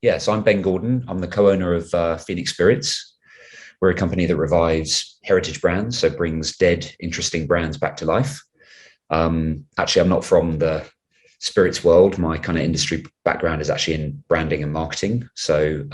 Yeah, so I'm Ben Gordon. I'm the co-owner of Phoenix Spirits. We're a company that revives heritage brands, so brings dead, interesting brands back to life. Actually, I'm not from the spirits world. My kind of industry background is actually in branding and marketing. So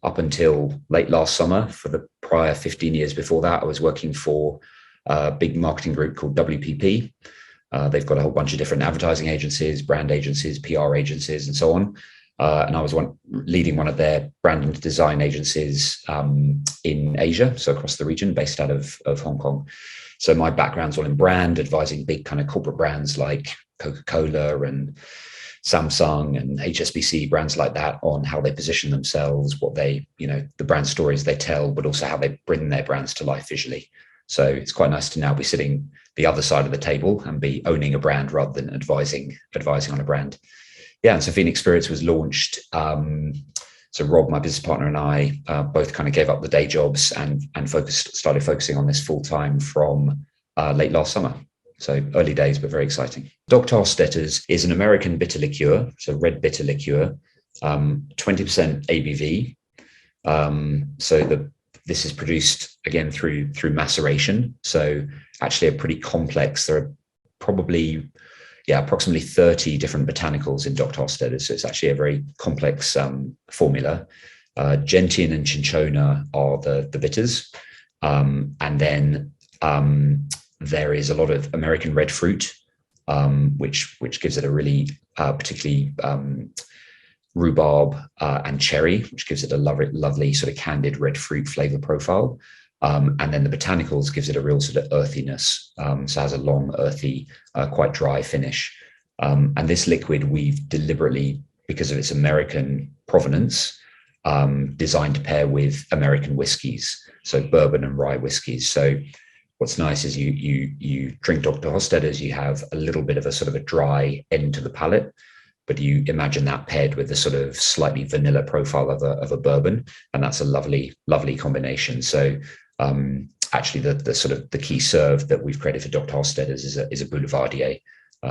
up until late last summer, for the prior 15 years before that, I was working for a big marketing group called WPP. They've got a whole bunch of different advertising agencies, brand agencies, PR agencies, and so on. And I was leading one of their brand and design agencies in Asia, so across the region, based out of Hong Kong. So my background's all in brand, advising big kind of corporate brands like Coca-Cola and Samsung and HSBC, brands like that, on how they position themselves, what they, the brand stories they tell, but also how they bring their brands to life visually. So it's quite nice to now be sitting the other side of the table and be owning a brand rather than advising on a brand. Yeah, and so Phoenix Spirits was launched. So Rob, my business partner, and I both kind of gave up the day jobs and started focusing on this full time from late last summer. So early days, but very exciting. Dr Hostetter's is an American bitter liqueur, so red bitter liqueur, 20% ABV. This is produced again through maceration. So actually a pretty complex. There are probably approximately 30 different botanicals in Dr Hostetter. So it's actually a very complex formula. Gentian and Cinchona are the bitters. And then there is a lot of American red fruit, which gives it a really particularly rhubarb and cherry, which gives it a lovely sort of candied red fruit flavor profile. And then the botanicals gives it a real sort of earthiness. So it has a long, earthy, quite dry finish. And this liquid we've deliberately, because of its American provenance, designed to pair with American whiskies, so bourbon and rye whiskies. So what's nice is you drink Dr Hostetter's, you have a little bit of a sort of a dry end to the palate, but you imagine that paired with the sort of slightly vanilla profile of a bourbon, and that's a lovely combination. So actually the sort of the key serve that we've created for Dr Hostetter's is a boulevardier.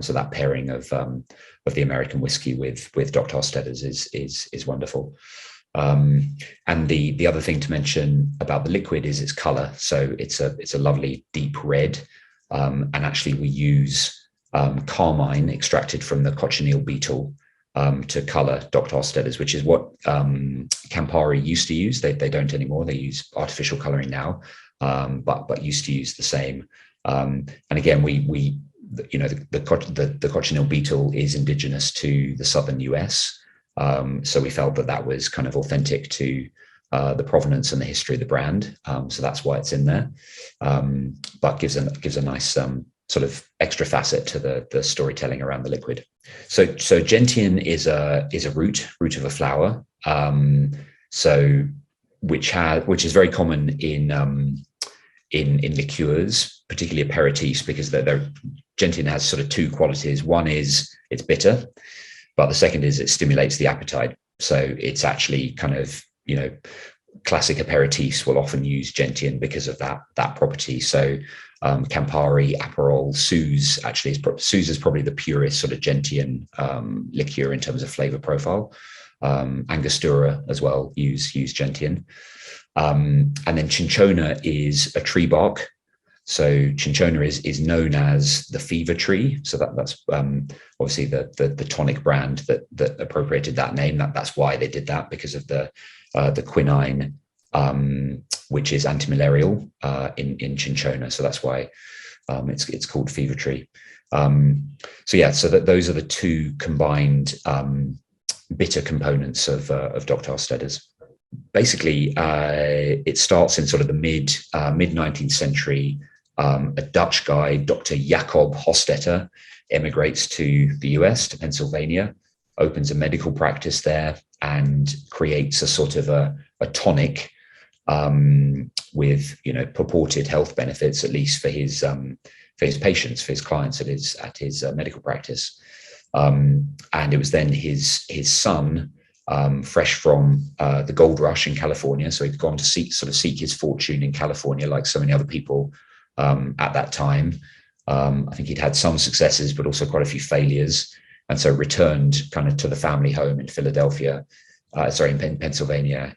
So that pairing of the American whiskey with Dr Hostetter's is wonderful. And the other thing to mention about the liquid is its color. So it's a lovely deep red, and actually we use carmine extracted from the cochineal beetle to color Dr Hostetter's, which is what Campari used to use. They don't anymore. They use artificial coloring now, but used to use the same. And again, the cochineal beetle is indigenous to the southern US. So we felt that was kind of authentic to the provenance and the history of the brand. So that's why it's in there, but gives a nice sort of extra facet to the storytelling around the liquid. So gentian is a root of a flower. Which is very common in liqueurs, particularly aperitifs, because gentian has sort of two qualities. One is it's bitter, but the second is it stimulates the appetite. So it's actually kind of, classic aperitifs will often use gentian because of that property. So Campari, Aperol, Suze Suze is probably the purest sort of gentian liqueur in terms of flavor profile. Angostura as well use gentian. And then Cinchona is a tree bark. So Cinchona is known as the fever tree. So that's obviously the Tonic brand that appropriated that name. That's why they did that, because of the quinine, which is antimalarial in Cinchona. So that's why it's called fever tree. So those are the two combined bitter components of Dr Hostetter's. Basically, it starts in sort of the mid 19th century. A Dutch guy, Dr. Jacob Hostetter, emigrates to the US, to Pennsylvania, opens a medical practice there, and creates a sort of a tonic with purported health benefits, at least for his patients, for his clients at his medical practice. And it was then his son, fresh from the gold rush in California. So he'd gone to seek his fortune in California, like so many other people at that time. I think he'd had some successes, but also quite a few failures. And so returned kind of to the family home in Philadelphia in Pennsylvania,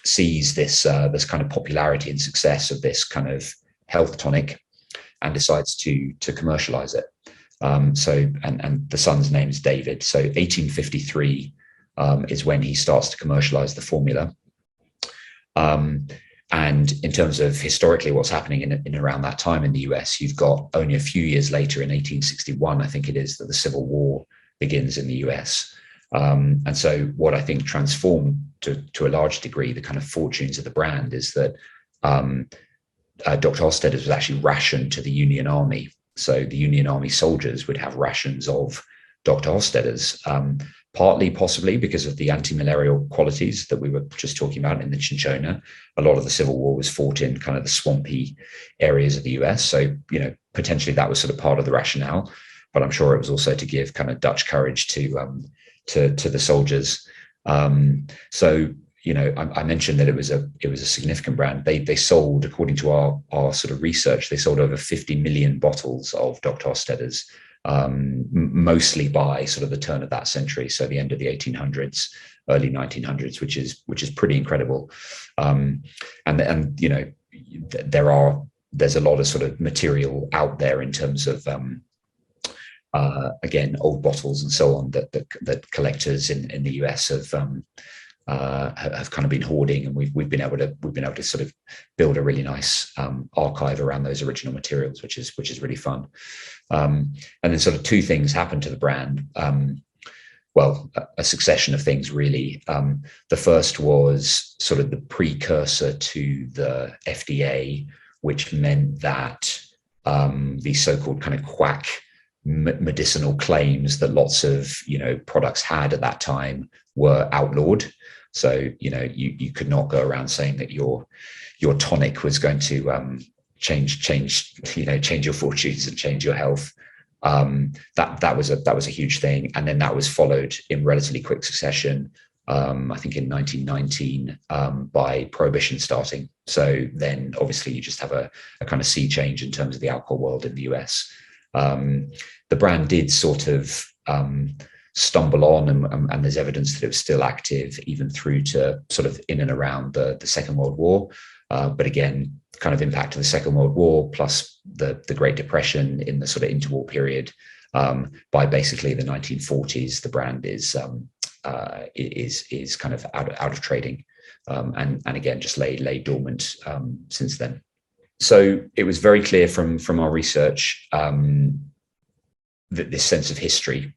sees this kind of popularity and success of this kind of health tonic, and decides to commercialize it. And the son's name is David. So 1853 is when he starts to commercialize the formula. And in terms of historically what's happening in around that time in the US, you've got only a few years later, in 1861, I think it is, that the Civil War begins in the US. And so what I think transformed to a large degree the kind of fortunes of the brand is that Dr. Hostetter was actually rationed to the Union Army. So the Union Army soldiers would have rations of Dr. Hostetter's, partly possibly because of the anti-malarial qualities that we were just talking about in the cinchona. A lot of the Civil War was fought in kind of the swampy areas of the US. So, potentially that was sort of part of the rationale, but I'm sure it was also to give kind of Dutch courage to the soldiers. So, I mentioned that it was a significant brand. They sold, according to our sort of research, they sold over 50 million bottles of Dr. Hostetter's, mostly by sort of the turn of that century, so the end of the 1800s, early 1900s, which is pretty incredible. There's a lot of sort of material out there in terms of again, old bottles and so on that collectors in the US have kind of been hoarding, and we've been able to sort of build a really nice archive around those original materials, which is really fun. And then sort of two things happened to the brand. Well, a succession of things really. The first was sort of the precursor to the FDA, which meant that these so-called kind of quack medicinal claims that lots of products had at that time were outlawed. So you could not go around saying that your tonic was going to change your fortunes and change your health. That was a huge thing, and then that was followed in relatively quick succession, I think in 1919, by prohibition starting. So then obviously you just have a kind of sea change in terms of the alcohol world in the US. The brand did sort of stumble on, and there's evidence that it was still active even through to sort of in and around the Second World War. But again, kind of impact of the Second World War plus the Great Depression in the sort of interwar period. By basically the 1940s, the brand is kind of out of trading, and again just lay dormant since then. So it was very clear from our research that this sense of history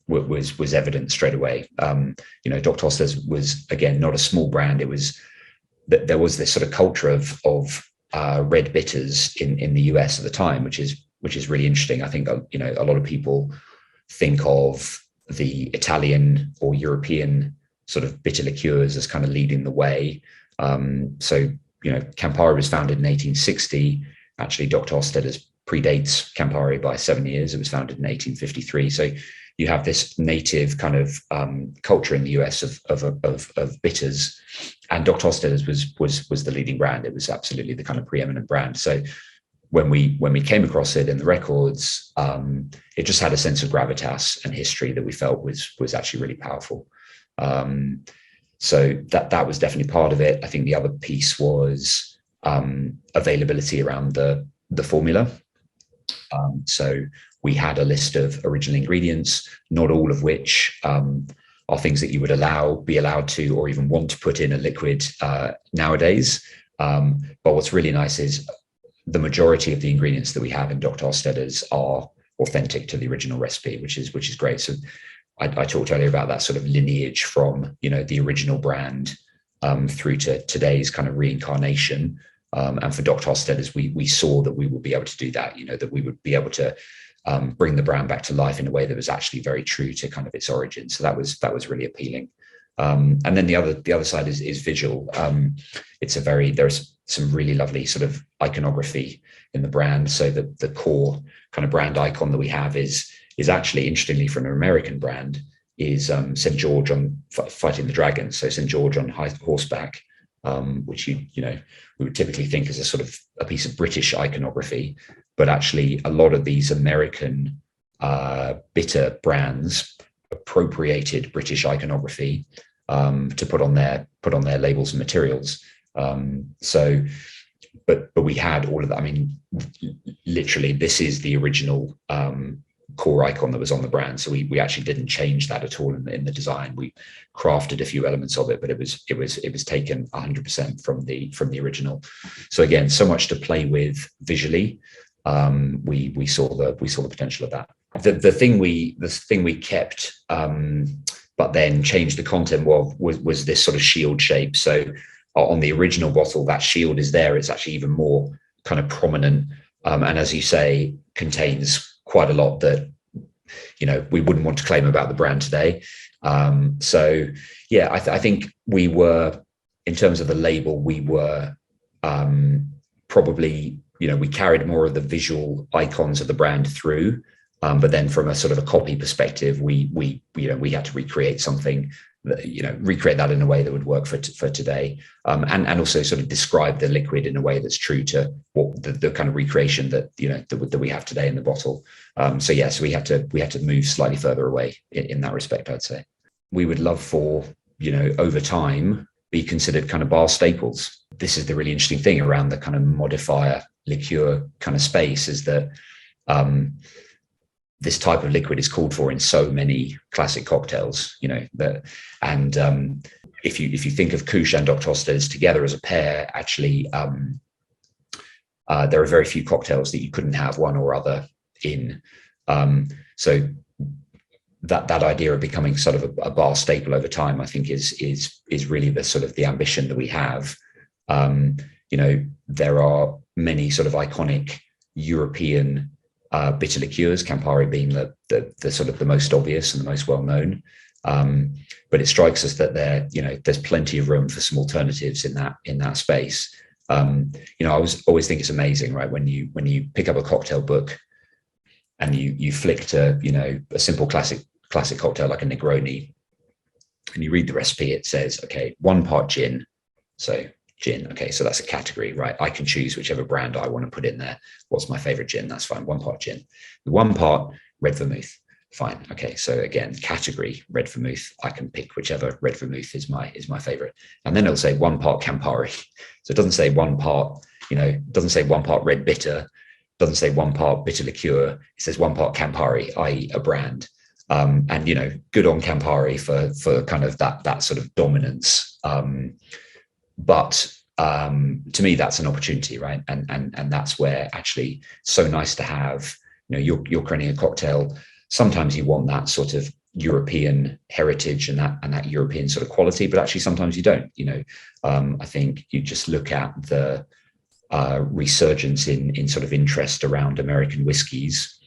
was evident straight away. Dr. Hostetter was, again, not a small brand. It was that there was this sort of culture of red bitters in the US at the time, which is really interesting. I think a lot of people think of the Italian or European sort of bitter liqueurs as kind of leading the way. So Campari was founded in 1860. Actually, Dr. Hostetter's predates Campari by 7 years. It was founded in 1853. So you have this native kind of culture in the US of bitters, and Dr. Hostetter's was the leading brand. It was absolutely the kind of preeminent brand. So when we came across it in the records, it just had a sense of gravitas and history that we felt was actually really powerful. So that was definitely part of it. I think the other piece was availability around the formula. So we had a list of original ingredients, not all of which are things that you would be allowed to, or even want to put in a liquid nowadays. But what's really nice is the majority of the ingredients that we have in Dr. Hostetter's are authentic to the original recipe, which is great. So I talked earlier about that sort of lineage from the original brand through to today's kind of reincarnation. And for Dr. Hostetter's, we saw that we would be able to do that. That we would be able to bring the brand back to life in a way that was actually very true to kind of its origin. So that was really appealing. And then the other side is visual. There's some really lovely sort of iconography in the brand. So the core kind of brand icon that we have is actually, interestingly, for an American brand, is St. George fighting the dragon. So St. George on horseback, which we would typically think is a sort of a piece of British iconography, but actually a lot of these American bitter brands appropriated British iconography to put on their labels and materials. But we had all of that. I mean, literally, this is the original core icon that was on the brand. So we actually didn't change that at all in the design. We crafted a few elements of it, but it was taken 100% from the original. So again, so much to play with visually. We saw the potential of that. The thing we kept, but then changed the content was this sort of shield shape. So on the original bottle, that shield is there. It's actually even more kind of prominent, and as you say, contains quite a lot that we wouldn't want to claim about the brand today. So yeah, I think we were, in terms of the label, we were probably, we carried more of the visual icons of the brand through, but then from a sort of a copy perspective, we had to recreate something that, recreate that in a way that would work for today, and also sort of describe the liquid in a way that's true to what the kind of recreation that that we have today in the bottle. So we had to move slightly further away in that respect. I'd say we would love for over time be considered kind of bar staples. This is the really interesting thing around the kind of modifier liqueur kind of space, is that this type of liquid is called for in so many classic cocktails, and if you think of Koosh and Dr Hostetter together as a pair, actually, there are very few cocktails that you couldn't have one or other in. So that idea of becoming sort of a bar staple over time, I think, is really the sort of the ambition that we have. There are many sort of iconic European bitter liqueurs, Campari being the sort of the most obvious and the most well known. But it strikes us that there's plenty of room for some alternatives in that space. I always think it's amazing, right? When you pick up a cocktail book and you flick to a simple classic cocktail like a Negroni, and you read the recipe, it says, okay, 1 part gin. So gin, okay, so that's a category, right? I can choose whichever brand I want to put in there. What's my favorite gin? That's fine. 1 part gin. 1 part red vermouth. Fine. Okay, so again, category red vermouth. I can pick whichever red vermouth is my favorite. And then it'll say 1 part Campari. So it doesn't say 1 part, doesn't say 1 part red bitter, doesn't say 1 part bitter liqueur. It says 1 part Campari, i.e. a brand. And good on Campari for kind of that sort of dominance. But to me, that's an opportunity, right? And that's where actually so nice to have, you're creating a cocktail. Sometimes you want that sort of European heritage and that European sort of quality, but actually sometimes you don't. I think you just look at the resurgence in sort of interest around American whiskies.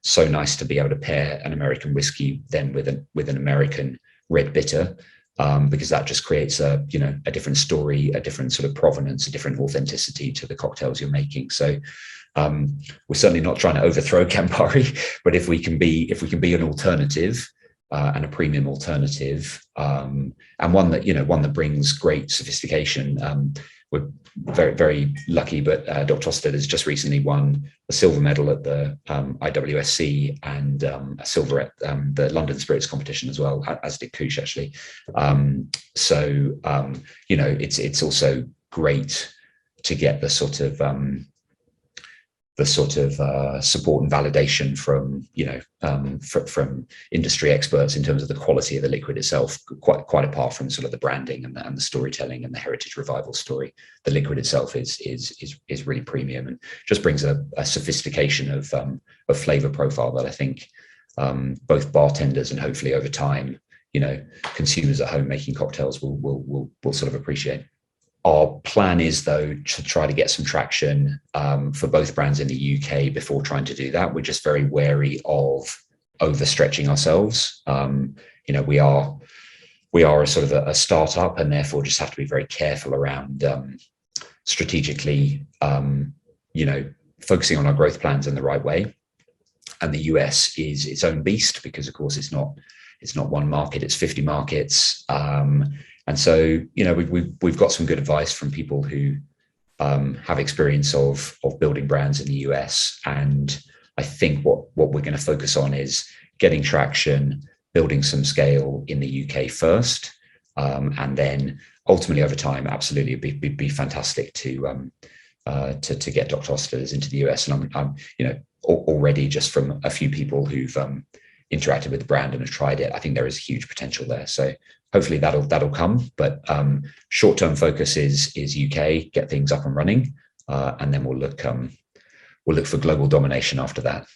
So nice to be able to pair an American whiskey then with an American red bitter. Because that just creates a different story, a different sort of provenance, a different authenticity to the cocktails you're making. So we're certainly not trying to overthrow Campari, but if we can be an alternative and a premium alternative, and one that brings great sophistication. We're very, very lucky, but Dr Hostetter has just recently won a silver medal at the IWSC and a silver at the London Spirits competition as well, as did Koosh actually. It's also great to get the sort of support and validation from industry experts in terms of the quality of the liquid itself, quite apart from sort of the branding and the storytelling and the heritage revival story. The liquid itself is really premium and just brings a sophistication of flavor profile that I think both bartenders and hopefully over time, consumers at home making cocktails will sort of appreciate. Our plan is, though, to try to get some traction for both brands in the UK before trying to do that. We're just very wary of overstretching ourselves. We are a sort of a startup, and therefore just have to be very careful around strategically, focusing on our growth plans in the right way. And the US is its own beast because, of course, it's not one market; it's 50 markets. And so, we've got some good advice from people who have experience of building brands in the US. And I think what we're going to focus on is getting traction, building some scale in the UK first, and then ultimately over time, absolutely, it'd be fantastic to get Dr. Hostetter into the US. And I'm already just from a few people who've interacted with the brand and have tried it, I think there is huge potential there. So hopefully that'll come. But short-term focus is UK, get things up and running, and then we'll look for global domination after that.